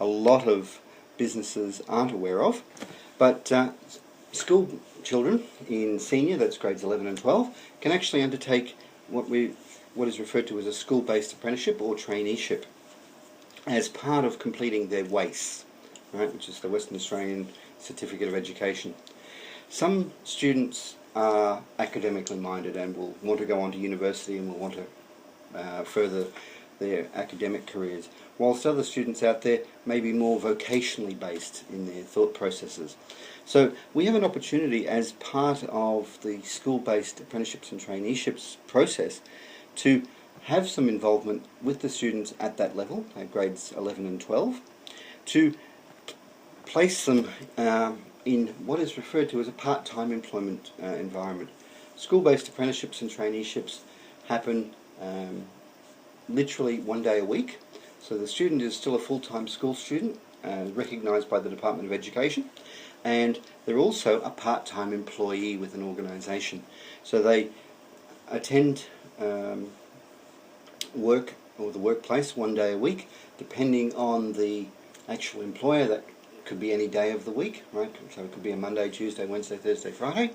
a lot of businesses aren't aware of. But school children in senior, that's grades 11 and 12, can actually undertake what is referred to as a school-based apprenticeship or traineeship as part of completing their WACE, right, which is the Western Australian Certificate of Education. Some students are academically minded and will want to go on to university and will want to further their academic careers, whilst other students out there may be more vocationally based in their thought processes. So we have an opportunity as part of the school-based apprenticeships and traineeships process to have some involvement with the students at that level, at grades 11 and 12, to place them in what is referred to as a part-time employment environment. School-based apprenticeships and traineeships happen literally 1 day a week, so the student is still a full-time school student, recognised by the Department of Education, and they're also a part-time employee with an organisation. So they attend work or the workplace 1 day a week, depending on the actual employer. That could be any day of the week, right? So it could be a Monday, Tuesday, Wednesday, Thursday, Friday,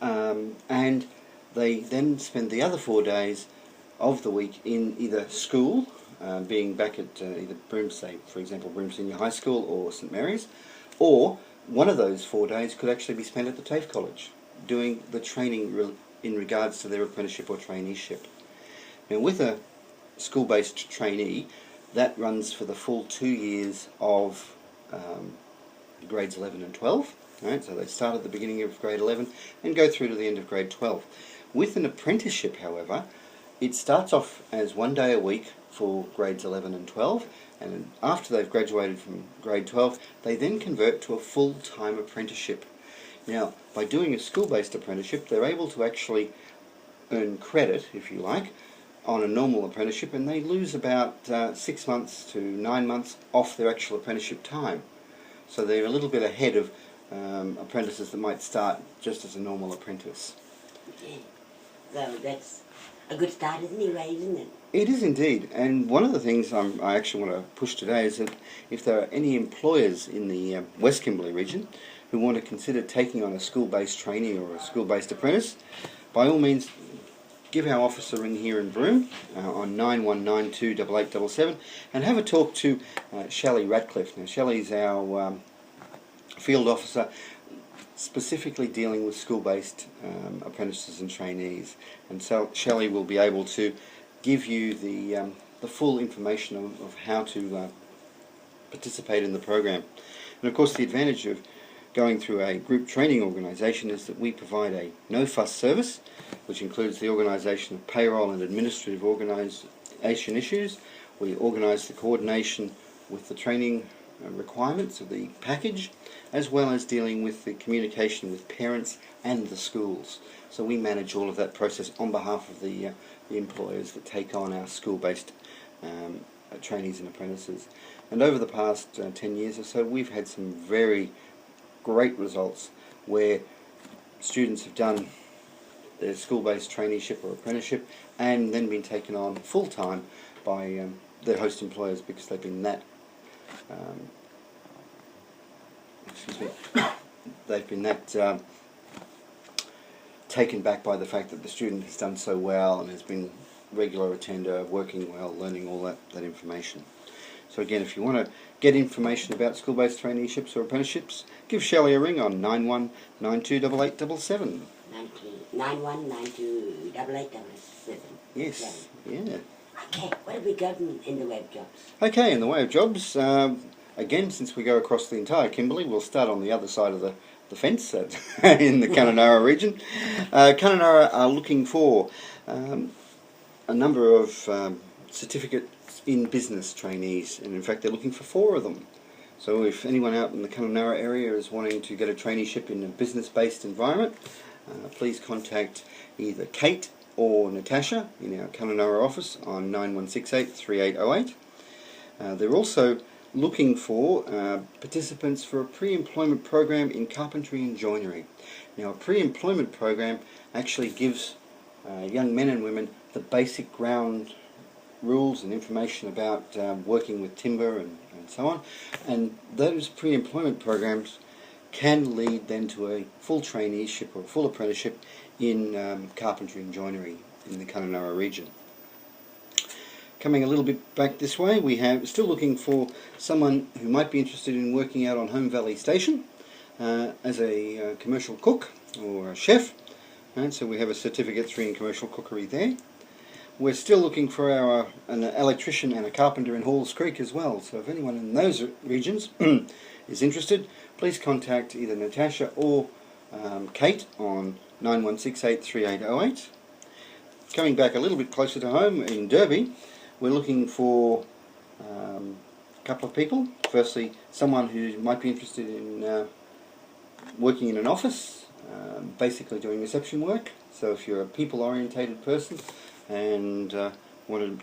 and they then spend the other 4 days of the week in either school, being back at either Broome, say for example Broome Senior High School or St Mary's, or one of those 4 days could actually be spent at the TAFE College doing the training in regards to their apprenticeship or traineeship. Now with a school-based trainee, that runs for the full 2 years of grades 11 and 12. Right? So they start at the beginning of grade 11 and go through to the end of grade 12. With an apprenticeship, however, it starts off as 1 day a week for grades 11 and 12, and after they've graduated from grade 12, they then convert to a full-time apprenticeship. Now, by doing a school-based apprenticeship, they're able to actually earn credit, if you like, on a normal apprenticeship, and they lose about 6 months to 9 months off their actual apprenticeship time. So they're a little bit ahead of apprentices that might start just as a normal apprentice. Yeah. So that's a good start anyway, isn't it? It is indeed, and one of the things I actually want to push today is that if there are any employers in the West Kimberley region who want to consider taking on a school-based trainee or a school-based apprentice, by all means give our office a ring here in Broome on 9192 8877 and have a talk to Shelley Radcliffe. Now Shelley's our field officer specifically dealing with school-based apprentices and trainees, and so Shelley will be able to give you the full information of how to participate in the program. And of course the advantage of going through a group training organisation is that we provide a no-fuss service, which includes the organisation of payroll and administrative organisation issues. We organise the coordination with the training requirements of the package, as well as dealing with the communication with parents and the schools. So we manage all of that process on behalf of the employers that take on our school-based trainees and apprentices. And over the past 10 years or so, we've had some very great results where students have done their school-based traineeship or apprenticeship and then been taken on full-time by their host employers because they've been that taken back by the fact that the student has done so well and has been regular attender, working well, learning all that information. So again, if you want to get information about school-based traineeships or apprenticeships, give Shelley a ring on 9192 8877. 9192 8877. Yes, yeah. Okay, what have we got in the way of jobs? Okay, in the way of jobs, again, since we go across the entire Kimberley, we'll start on the other side of the fence in the Kununurra region. Kununurra are looking for a number of certificate in business trainees, and in fact they're looking for 4 of them. So if anyone out in the Kununurra area is wanting to get a traineeship in a business-based environment, please contact either Kate or Natasha in our Kununurra office on 9168 3808. They're also looking for participants for a pre-employment program in carpentry and joinery. Now a pre-employment program actually gives young men and women the basic ground rules and information about working with timber and so on. And those pre-employment programs can lead then to a full traineeship or a full apprenticeship in carpentry and joinery in the Kununurra region. Coming a little bit back this way, we have still looking for someone who might be interested in working out on Home Valley Station as a commercial cook or a chef. And so we have a Certificate 3 in Commercial Cookery there. We're still looking for an electrician and a carpenter in Halls Creek as well. So if anyone in those regions is interested, please contact either Natasha or Kate on 91683808. Coming back a little bit closer to home in Derby, we're looking for a couple of people. Firstly, someone who might be interested in working in an office, basically doing reception work. So if you're a people-orientated person and want a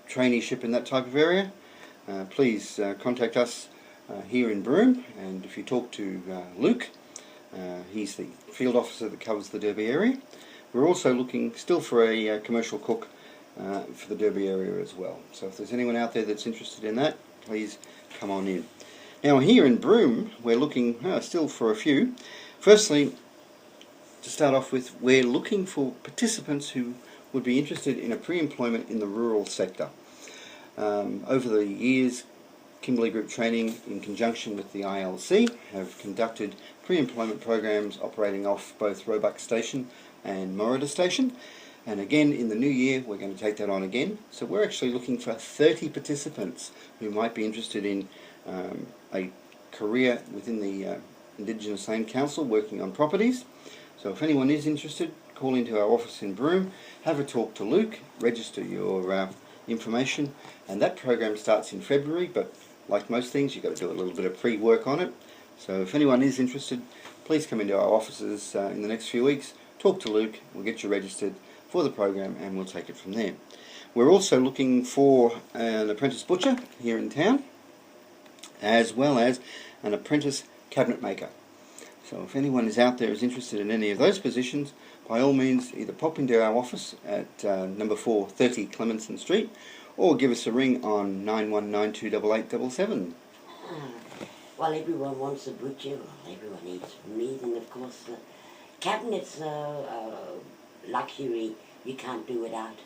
traineeship in that type of area, please contact us here in Broome. And if you talk to Luke, he's the field officer that covers the Derby area. We're also looking still for a commercial cook for the Derby area as well. So if there's anyone out there that's interested in that, please come on in. Now here in Broome, we're looking still for a few. Firstly, to start off with, we're looking for participants who would be interested in a pre-employment in the rural sector. Over the years, Kimberley Group Training, in conjunction with the ILC, have conducted pre-employment programs operating off both Roebuck Station and Morida Station. And again, in the new year, we're going to take that on again. So we're actually looking for 30 participants who might be interested in a career within the Indigenous Land Council working on properties. So if anyone is interested, call into our office in Broome, have a talk to Luke, register your information, and that program starts in February, but like most things, you've got to do a little bit of pre-work on it. So if anyone is interested, please come into our offices in the next few weeks, talk to Luke, we'll get you registered for the program and we'll take it from there. We're also looking for an apprentice butcher here in town, as well as an apprentice cabinet maker. So if anyone is out there is interested in any of those positions, by all means either pop into our office at number 430 Clemenson Street, or give us a ring on 91928877. Well, everyone wants a butcher, well, everyone eats meat, and of course cabinets are luxury you can't do without.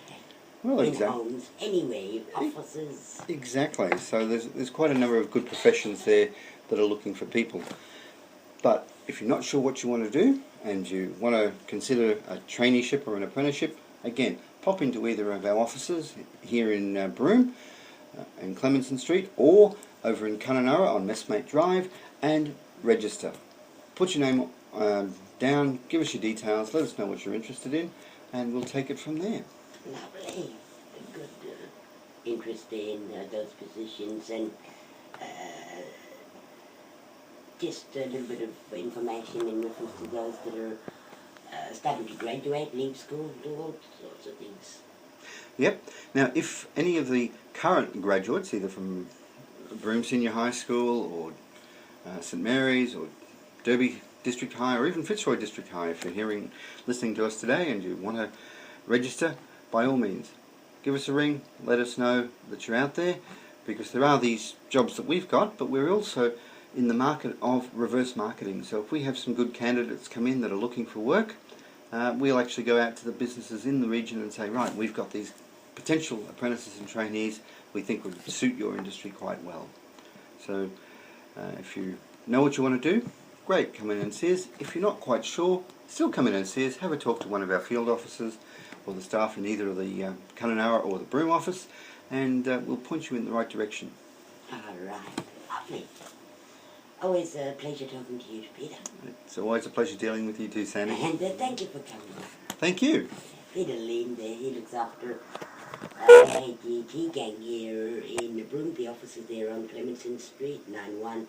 Well, in exactly. homes, anyway, offices. Exactly. So there's quite a number of good professions there that are looking for people. But if you're not sure what you want to do and you want to consider a traineeship or an apprenticeship, again, pop into either of our offices here in Broome and Clemenson Street, or over in Kununurra on Messmate Drive, and register. Put your name down, give us your details, let us know what you're interested in, and we'll take it from there. Lovely. A good interest in those positions, and just a little bit of information in reference to those that are starting to graduate, leave school, do all sorts of things. Yep. Now, if any of the current graduates, either from Broome Senior High School or St Mary's or Derby District High or even Fitzroy District High, if you're listening to us today and you want to register, by all means, give us a ring, let us know that you're out there, because there are these jobs that we've got, but we're also in the market of reverse marketing. So if we have some good candidates come in that are looking for work, we'll actually go out to the businesses in the region and say, right, we've got these potential apprentices and trainees we think would suit your industry quite well. So if you know what you want to do, great, come in and see us. If you're not quite sure, still come in and see us, have a talk to one of our field officers or the staff in either of the Kununurra or the Broome office, and we'll point you in the right direction. All right, lovely. Always a pleasure talking to you, Peter. It's always a pleasure dealing with you too, Sandy. And thank you for coming. Thank you. Peter Lean there, he looks after AGT gang here in the Broome. The office is there on Clemenson Street, 91.